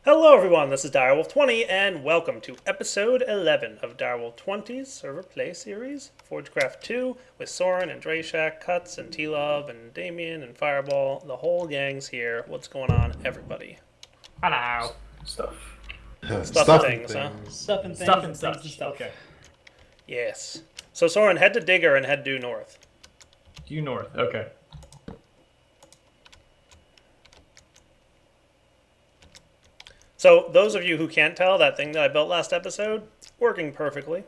Hello everyone, this is Direwolf20 and welcome to episode 11 of Direwolf20's Server Play Series, Forgecraft2 with Soren and Drashak, Cuts and T-Love and Damien and Fireball. The whole gang's here. What's going on, everybody? Hello. Stuff. Stuff and things, huh? Stuff and things. Stuff and such. Stuff. Okay. Yes. So Soren, head to Digger and head due north. Due north. Okay. So those of you who can't tell, that thing that I built last episode, working perfectly.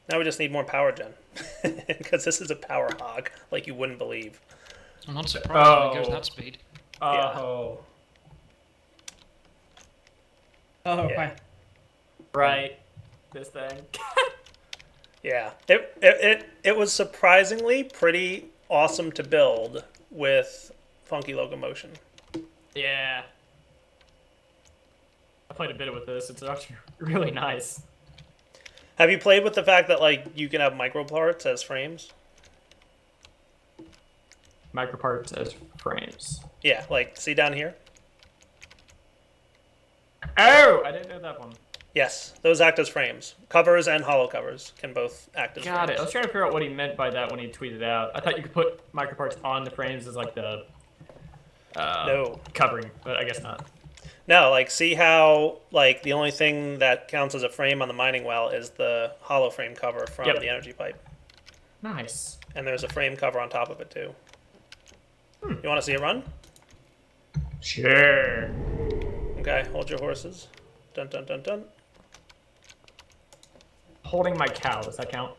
Now we just need more power gen. Because this is a power hog, like you wouldn't believe. I'm not surprised when it goes that speed. Oh. Oh, Yeah. Right. This thing. Yeah. It was surprisingly pretty awesome to build with funky locomotion. Yeah. I played a bit with this. It's actually really nice. Have you played with the fact that like you can have micro parts as frames? Microparts as frames. Yeah, like see down here? Oh! I didn't know that one. Yes, those act as frames. Covers and hollow covers can both act as Got frames. it. I was trying to figure out what he meant by that when he tweeted out. I thought you could put microparts on the frames as like the No. covering, but I guess not. No, like see how like the only thing that counts as a frame on the mining well is the hollow frame cover from Yep. the energy pipe. Nice. And there's a frame cover on top of it too. You want to see it run? Sure. Okay, hold your horses. Dun dun dun dun. Holding my cow, does that count?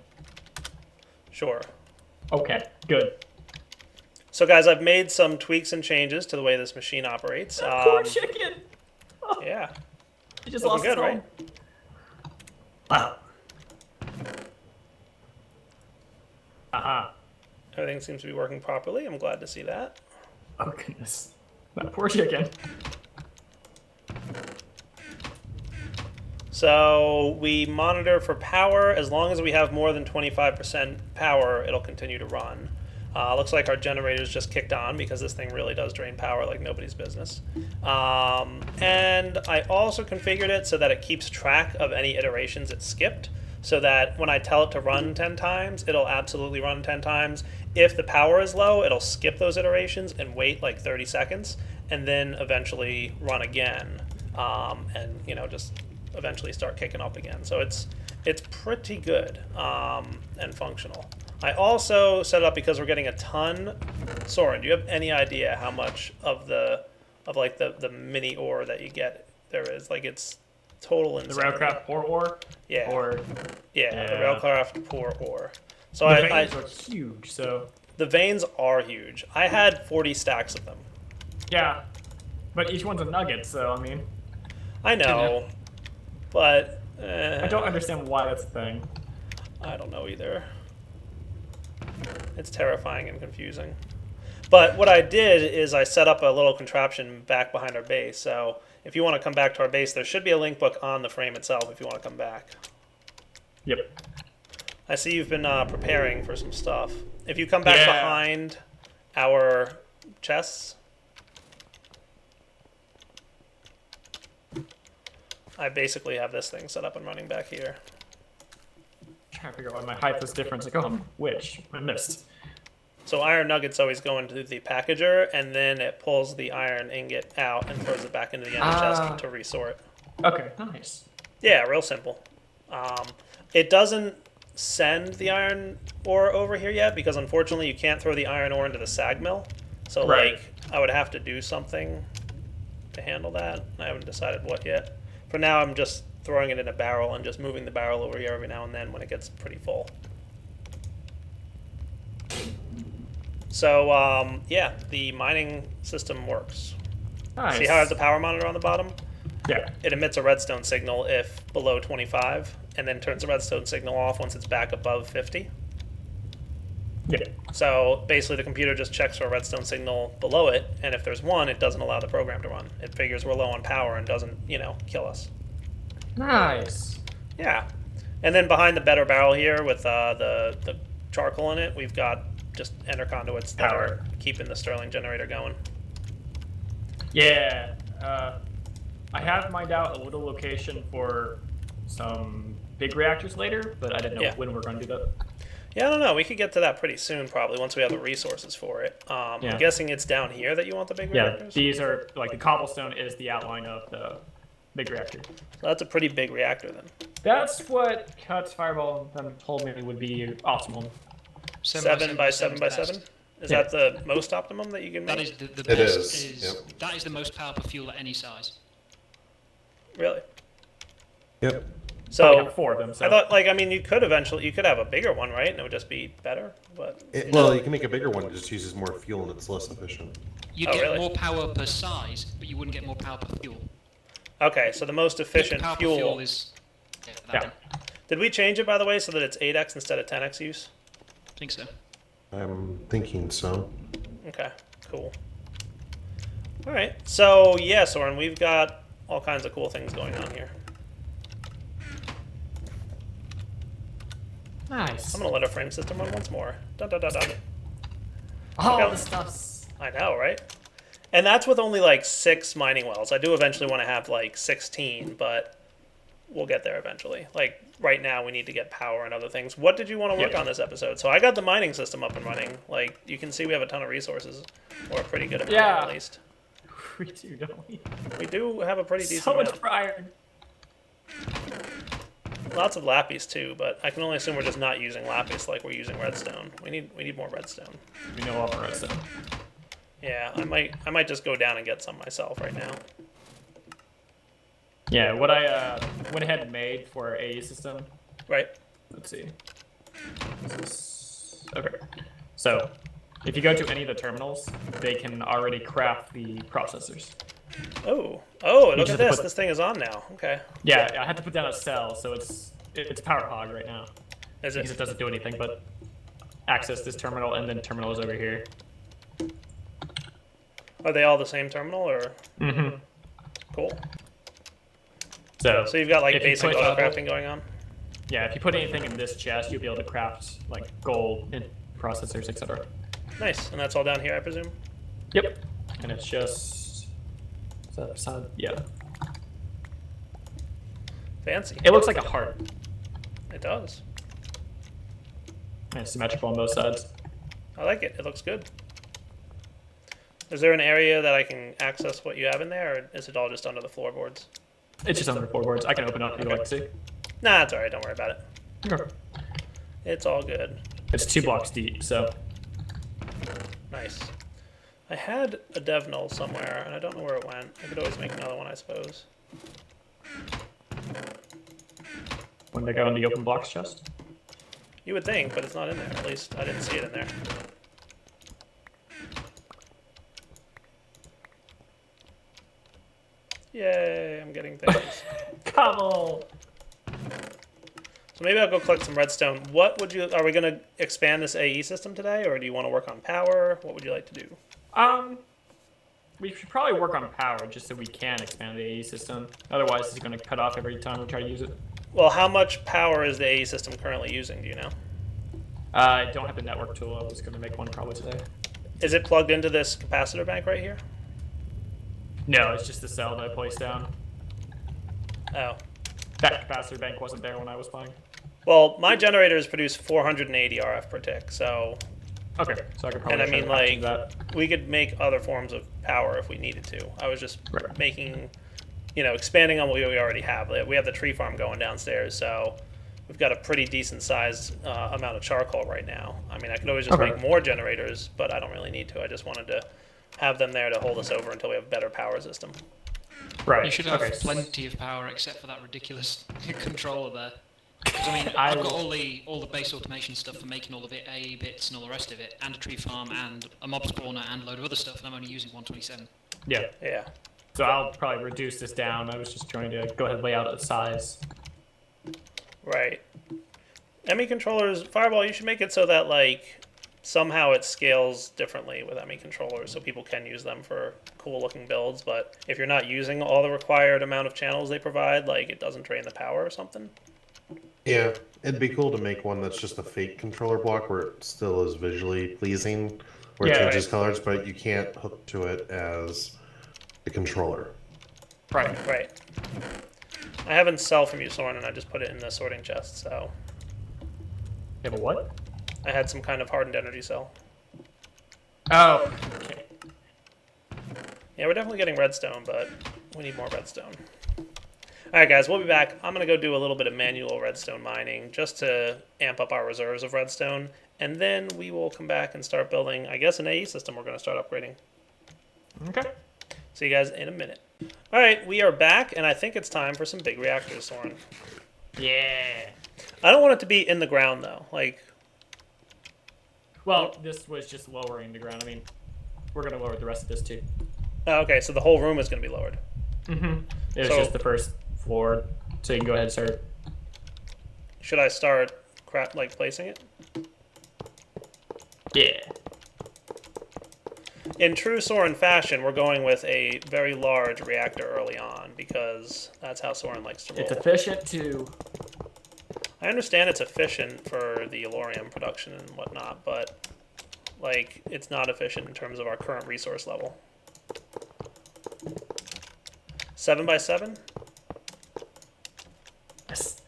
Sure. Okay, good. So guys, I've made some tweaks and changes to the way this machine operates. Poor chicken! Yeah. He just Looking lost good, his right? home. Wow. Aha. Everything seems to be working properly. I'm glad to see that. Oh goodness. That poor chicken. So we monitor for power. As long as we have more than 25% power, it'll continue to run. Looks like our generators just kicked on because this thing really does drain power like nobody's business. And I also configured it so that it keeps track of any iterations it skipped, so that when I tell it to run 10 times, it'll absolutely run 10 times. If the power is low, it'll skip those iterations and wait like 30 seconds, and then eventually run again, and just eventually start kicking up again. So it's pretty good and functional. I also set it up because we're getting a ton. Soren, do you have any idea how much of the mini ore that you get there is? Like it's total The insanity. Railcraft poor ore? Yeah. Or Yeah, the Yeah. Railcraft poor ore. So the I veins are huge, so the veins are huge. I had 40 stacks of them. yeah. But each one's a nugget, so I mean I know, but I don't understand why that's a thing. I don't know either. It's terrifying and confusing. But what I did is I set up a little contraption back behind our base. So if you want to come back to our base, there should be a link book on the frame itself if you want to come back. Yep. I see you've been preparing for some stuff. If you come back Yeah. behind our chests, I basically have this thing set up and running back here. Trying to figure out why my height was different. It's like, oh, which? I missed. So iron nuggets always go into the packager, and then it pulls the iron ingot out and throws it back into the ender chest to resort. Okay, nice. Yeah, real simple. It doesn't send the iron ore over here yet because unfortunately you can't throw the iron ore into the sag mill. So Right. like I would have to do something to handle that. I haven't decided what yet. For now I'm just throwing it in a barrel and just moving the barrel over here every now and then when it gets pretty full. So yeah, the mining system works. Nice. See how it has the power monitor on the bottom? Yeah. It emits a redstone signal if below 25, and then turns the redstone signal off once it's back above 50. Yeah. So basically the computer just checks for a redstone signal below it, and if there's one, it doesn't allow the program to run. It figures we're low on power and doesn't, kill us. Nice. Yeah. And then behind the better barrel here with the charcoal in it, we've got just ender conduits that Power. are keeping the Stirling generator going. Yeah. I have mined out a little location for some big reactors later, but I didn't know when we're going to do that. Yeah, I don't know. We could get to that pretty soon, probably, once we have the resources for it. I'm guessing it's down here that you want the big reactors? Yeah, these are, like, the cobblestone is the outline of the big reactor. So that's a pretty big reactor, then. That's what Cut's Fireball told me would be optimal. 7 by 7 by 7? Is that the most optimum that you can make? That is the best. It is. Yep. That is the most power per fuel at any size. Really? Yep. So we have 4 of them. So. I thought, like, I mean, you could have a bigger one, right? And it would just be better. But Well, you can make a bigger one. It just uses more fuel and it's less efficient. You'd get more power per size, but you wouldn't get more power per fuel. Okay, so the most efficient power fuel. Per fuel is. Yeah. Did we change it, by the way, so that it's 8x instead of 10x use? I think so. I'm thinking so. Okay, cool. All right, so yeah, Soren, we've got all kinds of cool things going on here. Nice. I'm gonna let our frame system run once more. Dun, dun, dun, dun. Oh, the stuff's... I know, right? And that's with only like 6 mining wells. I do eventually want to have like 16, but we'll get there eventually. Like right now, we need to get power and other things. What did you want to work on this episode? So I got the mining system up and running. Like you can see, we have a ton of resources, or a pretty good amount at least. We do, don't we? We do have a pretty decent so much amount. iron. Lots of lapis too, but I can only assume we're just not using lapis like we're using redstone. We need more redstone. We know all the redstone. Yeah, I might just go down and get some myself right now. Yeah, what I went ahead and made for our AE system. Right. Let's see. Okay. So, if you go to any of the terminals, they can already craft the processors. Oh, look at this. This thing is on now. Okay. Yeah, I had to put down a cell, so it's power hog right now. Is it? Because it doesn't do anything but access this terminal, and then terminal is over here. Are they all the same terminal, or? Mm-hmm. Cool. So you've got like basic auto crafting going on? Yeah, if you put anything in this chest, you'll be able to craft like gold and processors, etc. Nice, and that's all down here, I presume? Yep. And it's just... yeah. Fancy. It looks like a heart. It does. And it's symmetrical on both sides. I like it. It looks good. Is there an area that I can access what you have in there, or is it all just under the floorboards? It's just under the floorboards. I can open up if you'd like to see. Nah, it's alright. Don't worry about it. Okay. It's all good. It's 2 blocks deep, so... Nice. I had a dev null somewhere, and I don't know where it went. I could always make another one, I suppose. When they go in the open blocks chest? You would think, but it's not in there. At least I didn't see it in there. Yay, I'm getting things. Come on! So maybe I'll go collect some redstone. What would you... Are we going to expand this AE system today, or do you want to work on power? What would you like to do? We should probably work on power just so we can expand the AE system. Otherwise, it's going to cut off every time we try to use it. Well, how much power is the AE system currently using, do you know? I don't have the network tool. I was going to make one probably today. Is it plugged into this capacitor bank right here? No, it's just the cell that I placed down. Oh. That capacitor bank wasn't there when I was playing. Well, my generators produce 480 RF per tick, so... Okay, so I could probably... And I mean, try to like, that. we could make other forms of power if we needed to. I was just making, you know, expanding on what we already have. We have the tree farm going downstairs, so we've got a pretty decent sized amount of charcoal right now. I mean, I could always just make more generators, but I don't really need to. I just wanted to have them there to hold us over until we have a better power system. Right. You should have plenty of power, except for that ridiculous controller there. Because I mean, I've got all the base automation stuff for making all the AE bits and all the rest of it, and a tree farm, and a mob spawner, and a load of other stuff, and I'm only using 127. Yeah. Yeah. So I'll probably reduce this down. I was just trying to go ahead and lay out a size. Right. ME controllers, Fireball, you should make it so that, like, somehow it scales differently with ME controllers so people can use them for cool looking builds, but if you're not using all the required amount of channels they provide, like, it doesn't drain the power or something. Yeah, it'd be cool to make one that's just a fake controller block where it still is visually pleasing, where it changes colors, but you can't hook to it as the controller. Right. Right. I haven't sell from you, Soren, and I just put it in the sorting chest, so... You have a what? I had some kind of hardened energy cell. Oh, okay. Yeah, we're definitely getting redstone, but we need more redstone. Alright guys, we'll be back. I'm going to go do a little bit of manual redstone mining just to amp up our reserves of redstone, and then we will come back and start building, I guess, an AE system we're going to start upgrading. Okay. See you guys in a minute. Alright, we are back, and I think it's time for some big reactors, Soren. Yeah. I don't want it to be in the ground, though. Like, Well, this was just lowering the ground. I mean, we're gonna lower the rest of this too. oh, okay, so the whole room is going to be lowered. Mm-hmm. It was So- just the first floor, so you can go ahead and start. Should I start, placing it? Yeah. In true Soren fashion, we're going with a very large reactor early on, because that's how Soren likes to roll. It's efficient too. I understand it's efficient for the Elorium production and whatnot, but, like, it's not efficient in terms of our current resource level. 7 by 7? Yes.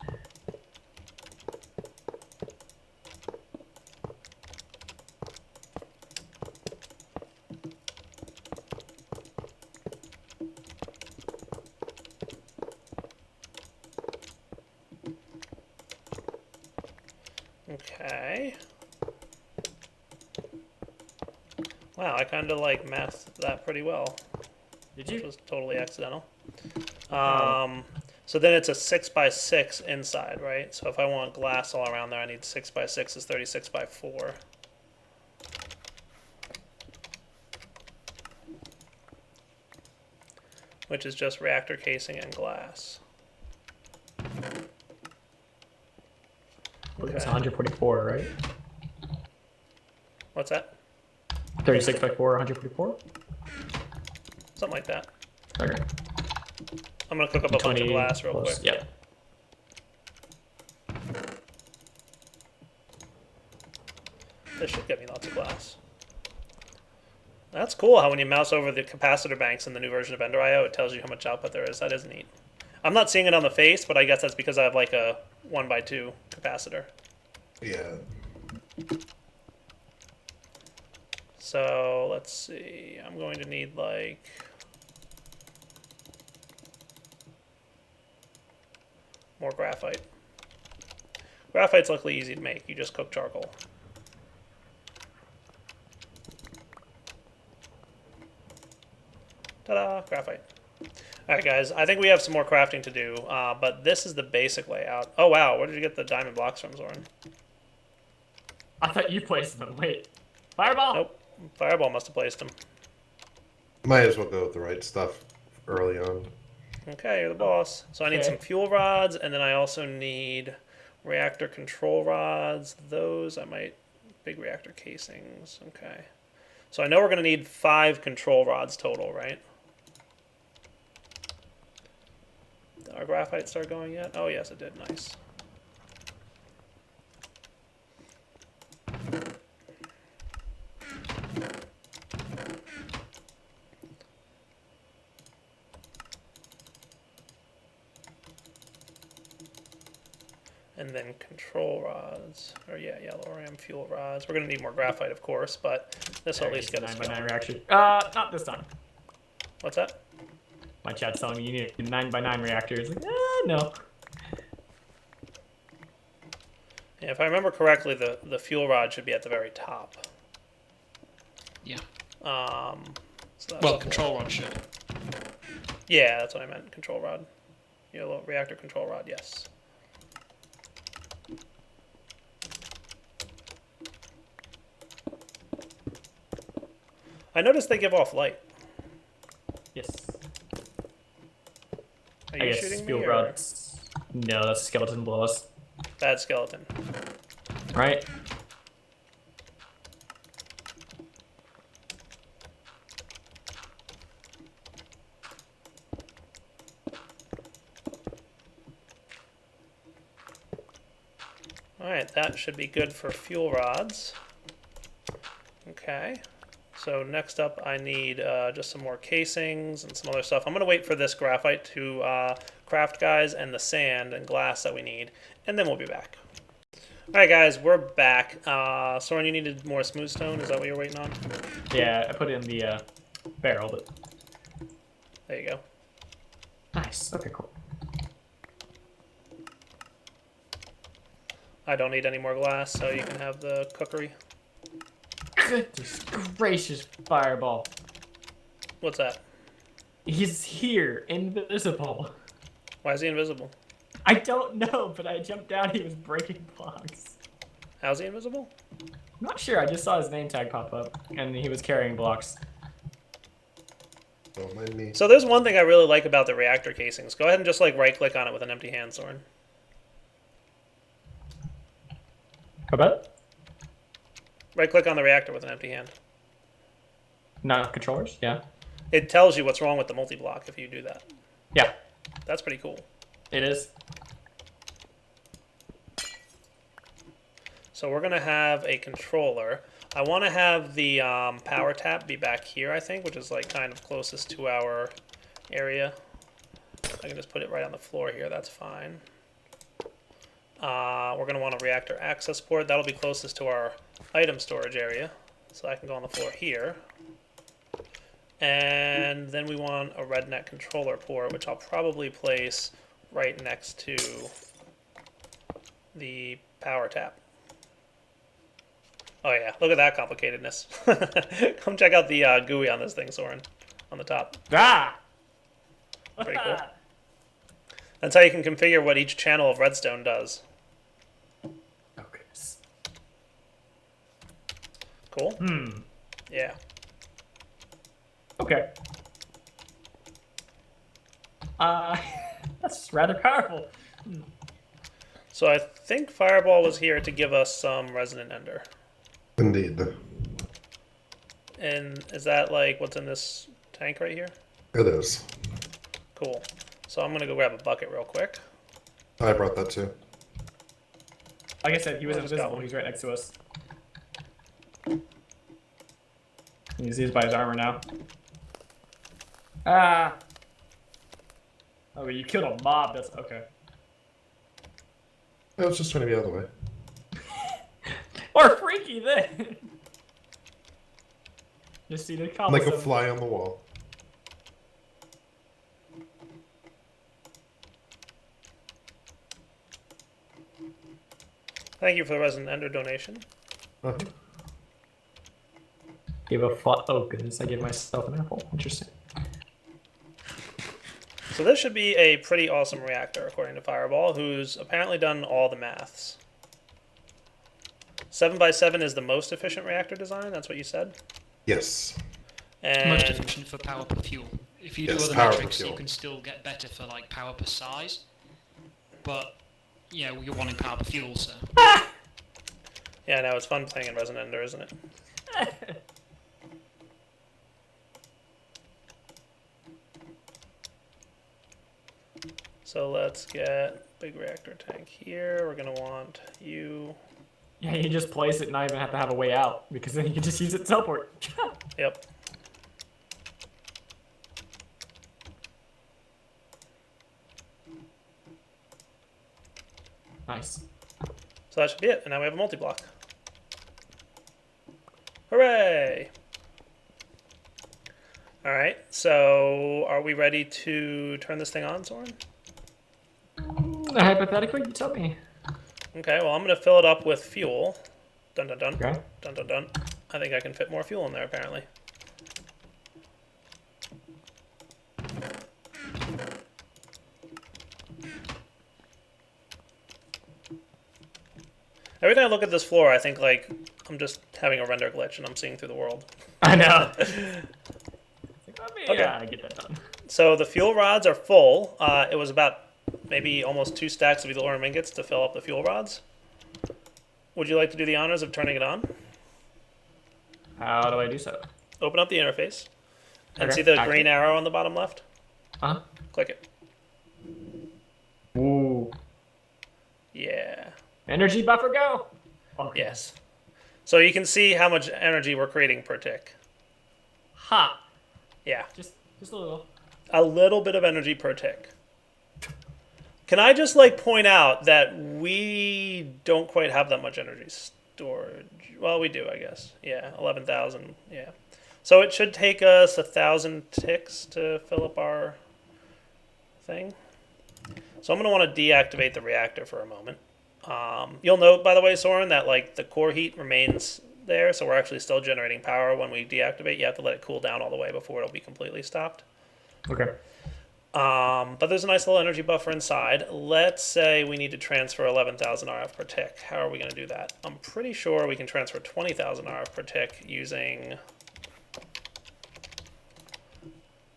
Okay. Wow, I kind of, like, mathed that pretty well. Did Which you? was totally accidental. So then it's a 6 by 6 inside, right? So if I want glass all around there, I need 6 by 6 is 36 by 4. Which is just reactor casing and glass. It's 144, right? What's that? 36 by 4, 144. Something like that. Okay. I'm gonna cook up a bunch of glass real plus, quick. Yep. This should get me lots of glass. That's cool how when you mouse over the capacitor banks in the new version of Ender.io, it tells you how much output there is. That is neat. I'm not seeing it on the face, but I guess that's because I have like a 1x2 capacitor. Yeah. So let's see. I'm going to need like... more graphite. Graphite's luckily easy to make. You just cook charcoal. Ta-da! Graphite. Alright guys, I think we have some more crafting to do, but this is the basic layout. Oh wow, where did you get the diamond blocks from, Zoran? I thought you placed them. Wait. Fireball? Nope. Fireball must have placed them. Might as well go with the right stuff early on. Okay, you're the boss. So I need Okay. some fuel rods, and then I also need reactor control rods. Those I might... big reactor casings. Okay. So I know we're going to need 5 control rods total, right? Did our graphite start going yet? Oh, yes, it did. Nice. And then control rods, or yeah, yellow ram fuel rods. We're gonna need more graphite, of course, but this will at least get us 9x9 going. reactor. Not this time. What's that? My chat's telling me you need a 9x9 reactor. It's like, no. Yeah, if I remember correctly, the fuel rod should be at the very top. Yeah. So Well, control rod should. yeah, that's what I meant. Control rod, yellow reactor control rod. Yes. I noticed they give off light. Yes. Are I you guess shooting me? fuel Or... rods. No, that's a skeleton below us. Bad skeleton. Right? Alright, that should be good for fuel rods. Okay. So next up, I need just some more casings and some other stuff. I'm going to wait for this graphite to craft, guys, and the sand and glass that we need, and then we'll be back. All right, guys, we're back. Soren, you needed more smooth stone. Is that what you're waiting on? Yeah, I put it in the barrel, but... There you go. Nice. Okay, cool. I don't need any more glass, so you can have the cookery. Goodness gracious, Fireball. What's that? He's here, invisible. Why is he invisible? I don't know, but I jumped down, he was breaking blocks. How's he invisible? I'm not sure, I just saw his name tag pop up, and he was carrying blocks. Don't mind me. So there's one thing I really like about the reactor casings. Go ahead and just like right-click on it with an empty hand, Soren. How about? Right-click on the reactor with an empty hand. Not controllers? Yeah. It tells you what's wrong with the multi-block if you do that. Yeah. That's pretty cool. It is. So we're going to have a controller. I want to have the power tap be back here, I think, which is like kind of closest to our area. I can just put it right on the floor here. That's fine. We're going to want a reactor access port. That'll be closest to our item storage area. So I can go on the floor here. And then we want a rednet controller port, which I'll probably place right next to the power tap. Oh yeah, look at that complicatedness. Come check out the GUI on this thing, Soren, on the top. Ah! Pretty cool. That's how you can configure what each channel of redstone does. Okay. Cool? Yeah. Okay. That's rather powerful. So I think Fireball was here to give us some resonant ender. Indeed. And is that like what's in this tank right here? It is. Cool. So I'm gonna go grab a bucket real quick. I brought that too. Like I said, he was I just got invisible. one. He's right next to us. He's used by his armor now. Ah! Oh, you killed a mob. That's okay. I was just trying to be out of the way. Or freaky then. Just see the Like a cobblestone. fly on the wall. Thank you for the resonant ender donation. Uh-huh. Give a flat. Oh goodness! I gave myself an apple. Interesting. So this should be a pretty awesome reactor, according to Fireball, who's apparently done all the maths. 7x7 is the most efficient reactor design, that's what you said? Yes. And Most efficient for power per fuel. If you do Yes, other power per metrics, you fuel. can still get better for like power per size. But yeah, you're wanting power per fuel, so. yeah, no, it's fun playing in resonant ender, isn't it? So let's get big reactor tank here. We're gonna want you. Yeah, you just place it and not even have to have a way out because then you can just use it to teleport. Yep. Nice. So that should be it. And now we have a multi-block. Hooray! Alright, so are we ready to turn this thing on, Soren? Hypothetically, you tell me. Okay, well I'm going to fill it up with fuel. Dun dun dun. Okay. Dun dun dun. I think I can fit more fuel in there, apparently. Every time I look at this floor, I think, like, I'm just having a render glitch and I'm seeing through the world. I know. Okay. Yeah, I get that done. So the fuel rods are full. It was about maybe almost 2 stacks of Elorum ingots to fill up the fuel rods. Would you like to do the honors of turning it on? How do I do so? Open up the interface. And Okay. see the Active. green arrow on the bottom left? Huh? Click it. Ooh. Yeah. Energy buffer go. Okay. Yes. So you can see how much energy we're creating per tick. Ha! Yeah. Just a little. A little bit of energy per tick. Can I just like point out that we don't quite have that much energy storage? Well, we do, I guess. Yeah, 11,000. Yeah. So it should take us 1,000 ticks to fill up our thing. So I'm going to want to deactivate the reactor for a moment. You'll note, by the way, Soren, that like the core heat remains there, so we're actually still generating power when we deactivate. You have to let it cool down all the way before it'll be completely stopped. Okay. But there's a nice little energy buffer inside. Let's say we need to transfer 11,000 RF per tick. How are we going to do that? I'm pretty sure we can transfer 20,000 RF per tick using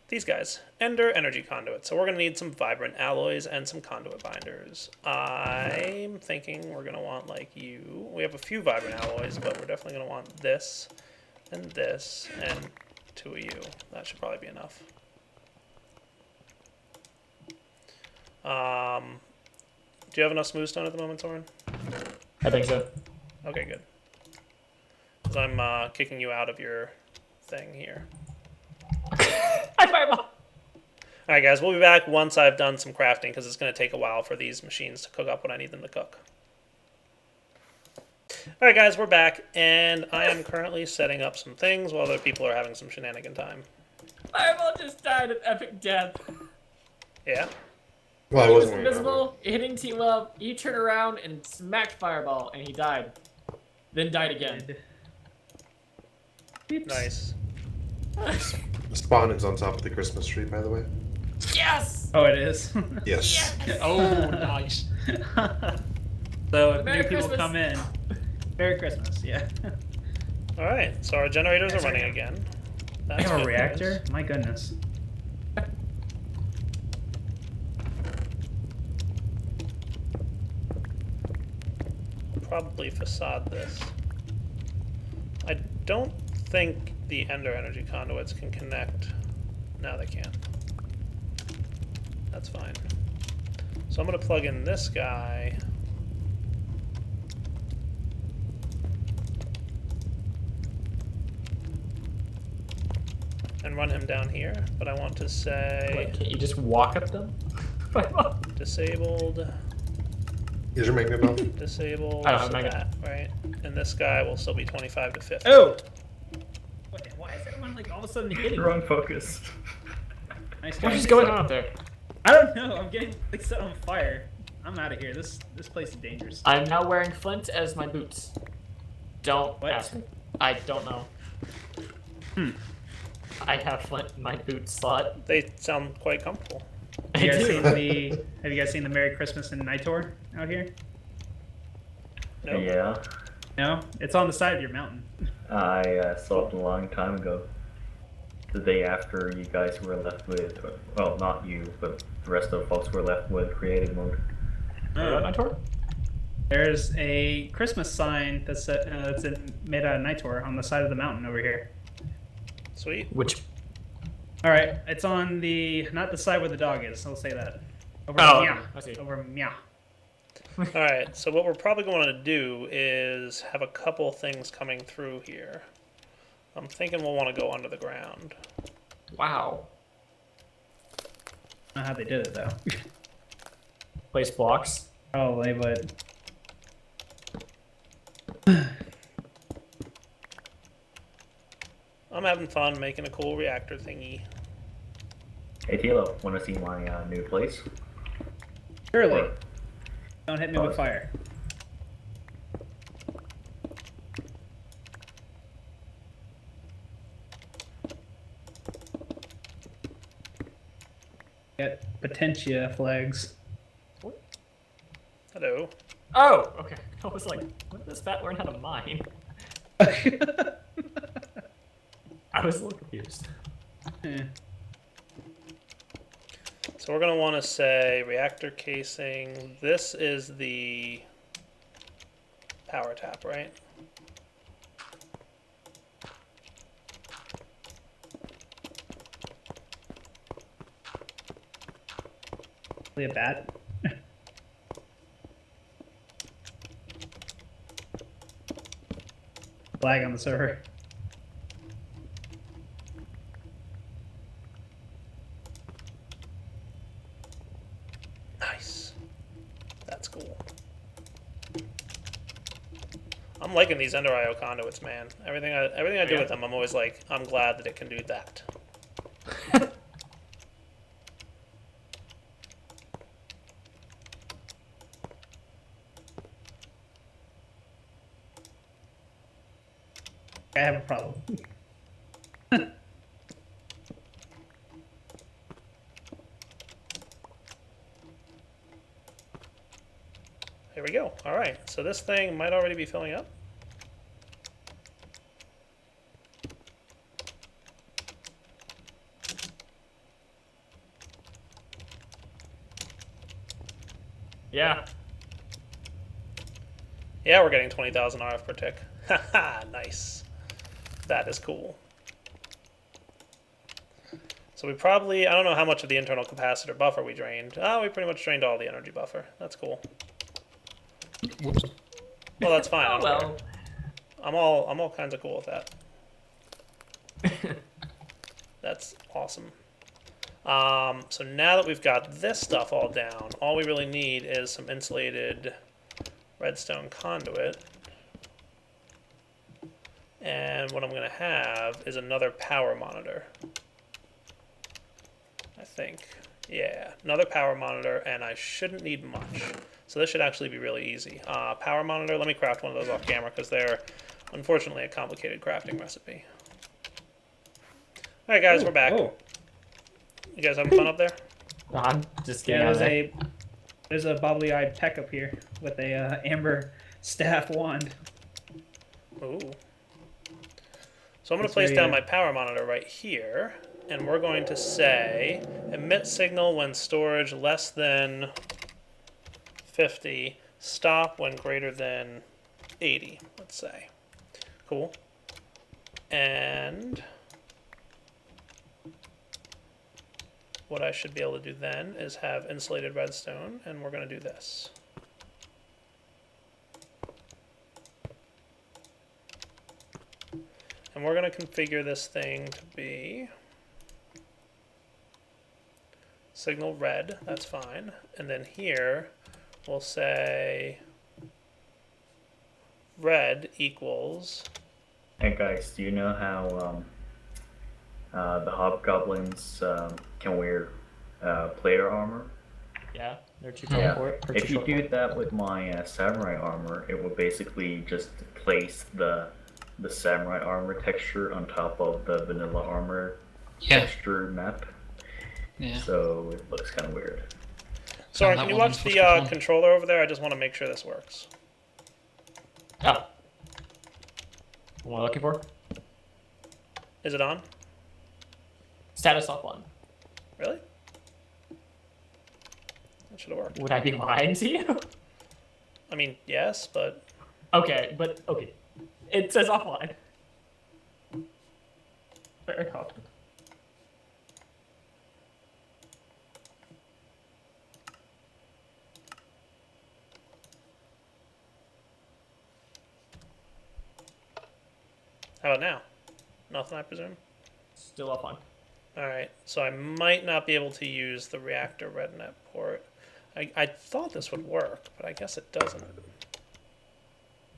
these guys, Ender energy conduits. So we're going to need some vibrant alloys and some conduit binders. I'm thinking we're going to want like you. We have a few vibrant alloys, but we're definitely going to want this and 2 of you. That should probably be enough. Do you have enough smooth stone at the moment, Soren? I think so. Okay, good. Because I'm kicking you out of your thing here. I fireball! Alright guys, we'll be back once I've done some crafting, because it's going to take a while for these machines to cook up what I need them to cook. Alright guys, we're back, and I am currently setting up some things while other people are having some shenanigan time. Fireball just died an epic death. Yeah? Well, I He was wasn't worried about invisible, hitting team up, he turned around and smacked Fireball, and he died. Then died again. Nice. it. Spawning's on top of the Christmas tree, by the way. Yes! Oh, it is. Yes. Oh, nice. So if Merry new people Christmas. come in, Merry Christmas. Yeah. Alright, so our generators are running again. I That's have a good reactor. news. My goodness. Probably facade this. I don't think the Ender energy conduits can connect. No, they can't. That's fine. So I'm going to plug in this guy. And run him down here, but I want to say Wait, can't you just walk up them? Fireball. disabled, Is your magnet on? disabled, I don't have so magnet. that, right? And this guy will still be 25 to 50. Oh. Why is everyone like all of a sudden hitting? Wrong focus. Nice What guy. is going on up there? I don't know. I'm getting like set on fire. I'm out of here. This place is dangerous. I'm now wearing flint as my boots. Don't What? ask me. I don't know. I have flint in my boot slot. They sound quite comfortable. Have you I guys do. seen the Have you guys seen the Merry Christmas in Night Tour out here? Nope. Yeah, No, it's on the side of your mountain. I saw it a long time ago. The day after you guys were left with, well, not you, but the rest of the folks were left with creative mode. My tour? There's a Christmas sign that's made out of Night Tour on the side of the mountain over here. Sweet. Which? All right, it's on the not the side where the dog is. I'll say that. Over Oh, meow. I see. Over meow. Alright, so what we're probably going to do is have a couple things coming through here. I'm thinking we'll want to go under the ground. Wow. I don't know how they did it though. Place blocks. Probably, but I'm having fun making a cool reactor thingy. Hey Tilo, wanna see my new place? surely Or- don't hit me with fire. Get potentia flags. Hello. Oh, okay. I was like, when did this bat learn how to mine? I was a little confused. Eh. So we're going to want to say reactor casing. This is the power tap, right? Probably a bat. Flag on the server. I'm liking these Ender IO conduits, man. Everything I do Yeah. with them, I'm always like, I'm glad that it can do that. I have a problem. Here we go. All right, so this thing might already be filling up. Yeah. Yeah, we're getting 20,000 RF per tick. Haha, nice. That is cool. So we probably, I don't know how much of the internal capacitor buffer we drained. Oh, we pretty much drained all the energy buffer. That's cool. Whoops. Well, that's fine. I Oh, don't care. I'm all kinds of cool with that. That's awesome. So now that we've got this stuff all down, all we really need is some insulated redstone conduit. And what I'm going to have is another power monitor. I think. Yeah, another power monitor, and I shouldn't need much. So this should actually be really easy. Power monitor, let me craft one of those off camera because they're unfortunately a complicated crafting recipe. Alright guys, we're back. Oh. You guys having fun up there? I'm just Yeah, getting there's a bobbly-eyed peck up here with a amber staff wand. Ooh. So I'm going to That's place very, down my power monitor right here, and we're going to say emit signal when storage less than 50, stop when greater than 80, let's say. Cool. And what I should be able to do then is have insulated redstone, and we're going to do this. And we're going to configure this thing to be signal red, that's fine. And then here, we'll say red equals... Hey guys, do you know how the hobgoblins can wear player armor? Yeah, they're too Yeah. tall for it. If you do that with my samurai armor, it will basically just place the samurai armor texture on top of the vanilla armor Yeah. texture map. Yeah. So it looks kind of weird. Sorry, that can you one watch was the good one. controller over there? I just want to make sure this works. Oh. What am I looking for? Is it on? Status offline. Really? That should have worked. Would I be lying to you? I mean, yes, but... Okay, but okay. It says offline. Very confident. How about now? Nothing, I presume? Still offline. Alright, so I might not be able to use the Reactor RedNet port. I thought this would work, but I guess it doesn't.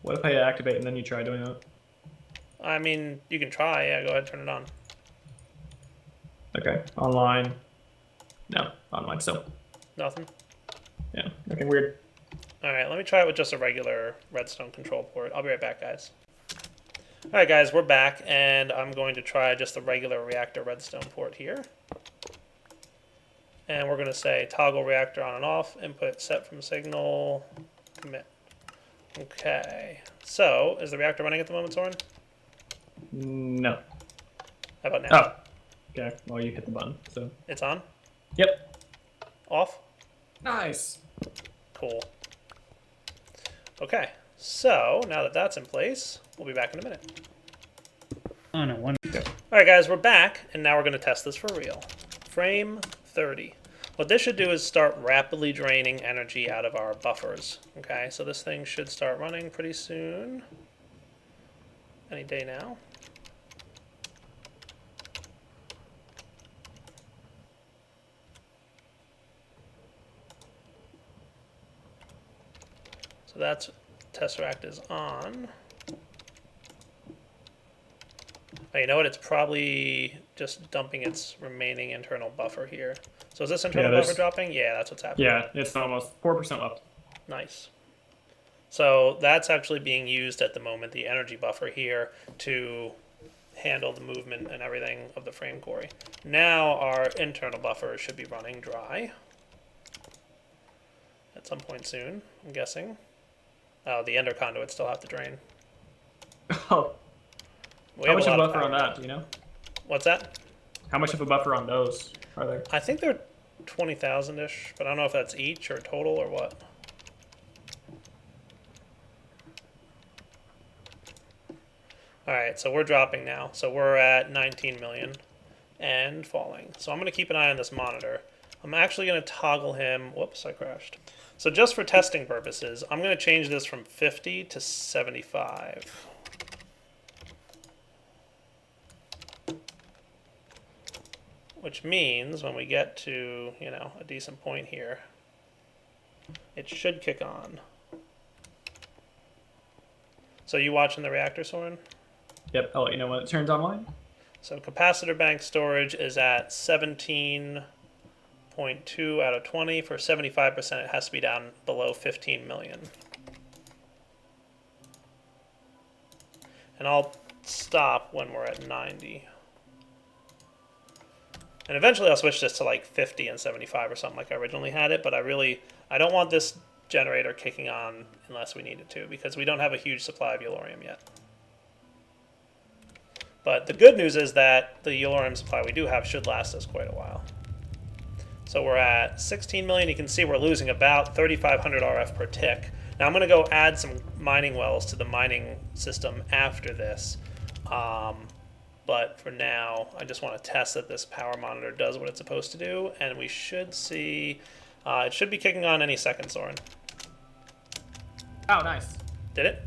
What if I activate and then you try doing that? I mean, you can try. Yeah, go ahead, turn it on. Okay, online. No, online still. Nothing? Yeah, looking weird. Alright, let me try it with just a regular redstone control port. I'll be right back, guys. Alright, guys, we're back, and I'm going to try just the regular Reactor redstone port here. And we're going to say toggle reactor on and off, input set from signal, commit. Okay, so is the reactor running at the moment, Soren? No. How about now? Oh. Okay, well you hit the button, so. It's on? Yep. Off? Nice. Cool. Okay, so now that that's in place, we'll be back in a minute. Oh no, one. Alright guys, we're back, and now we're going to test this for real. Frame 30. What this should do is start rapidly draining energy out of our buffers. Okay, so this thing should start running pretty soon. Any day now. So that's Tesseract is on. Oh, you know what? It's probably just dumping its remaining internal buffer here. So is this internal buffer dropping? Yeah, that's what's happening. Yeah, it's almost 4% left. Nice. So that's actually being used at the moment, the energy buffer here, to handle the movement and everything of the frame quarry. Now our internal buffer should be running dry at some point soon, I'm guessing. Oh, the ender conduits still have to drain. Oh, how much of a buffer on that, left. do you know? What's that? How much of a buffer on those are there? I think they're 20,000-ish, but I don't know if that's each or total or what. Alright, so we're dropping now. So we're at 19 million and falling. So I'm going to keep an eye on this monitor. I'm actually going to toggle him. Whoops, I crashed. So just for testing purposes, I'm going to change this from 50 to 75. Which means when we get to, you know, a decent point here, it should kick on. So you watching the reactor, Soren? Yep, I'll let you know when it turns online. So capacitor bank storage is at 17.2 out of 20. For 75%, it has to be down below 15 million. And I'll stop when we're at 90. And eventually I'll switch this to like 50 and 75 or something like I originally had it, but I don't want this generator kicking on unless we need it to, because we don't have a huge supply of Eulorium yet. But the good news is that the Eulorium supply we do have should last us quite a while. So we're at 16 million. You can see we're losing about 3,500 RF per tick. Now I'm going to go add some mining wells to the mining system after this. But for now, I just want to test that this power monitor does what it's supposed to do. And we should see, it should be kicking on any second, Soren. Oh, nice. Did it?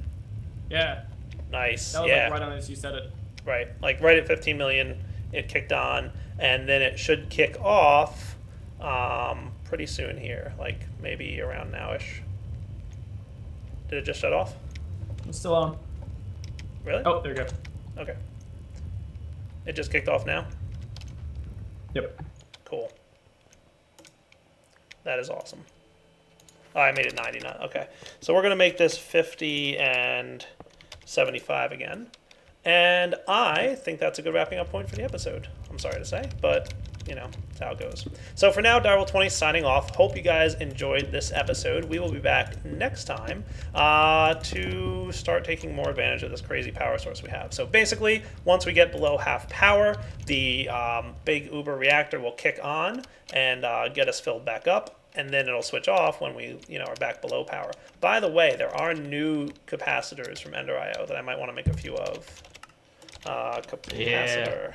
Yeah. Nice, That was yeah. like right on as you said it. Right, like right at 15 million, it kicked on, and then it should kick off pretty soon here, like maybe around now-ish. Did it just shut off? It's still on. Really? Oh, there you go. Okay. It just kicked off now? Yep. Cool. That is awesome. Oh, I made it 90, not, okay. So we're going to make this 50 and 75 again. And I think that's a good wrapping up point for the episode. I'm sorry to say, but, you know, that's how it goes. So for now, Direwolf20 signing off. Hope you guys enjoyed this episode. We will be back next time to start taking more advantage of this crazy power source we have. So basically, once we get below half power, the big Uber reactor will kick on and get us filled back up. And then it'll switch off when we, you know, are back below power. By the way, there are new capacitors from Ender.io that I might want to make a few of. Capacitor. Yeah.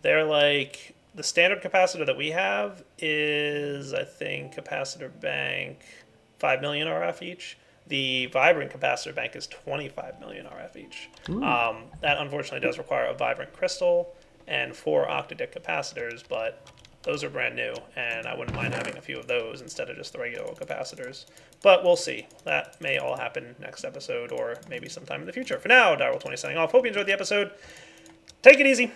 They're like, the standard capacitor that we have is, I think, capacitor bank 5 million RF each. The vibrant capacitor bank is 25 million RF each. That unfortunately does require a vibrant crystal and 4 octadic capacitors, but those are brand new, and I wouldn't mind having a few of those instead of just the regular capacitors. But we'll see. That may all happen next episode or maybe sometime in the future. For now, Direwolf20 signing off. Hope you enjoyed the episode. Take it easy.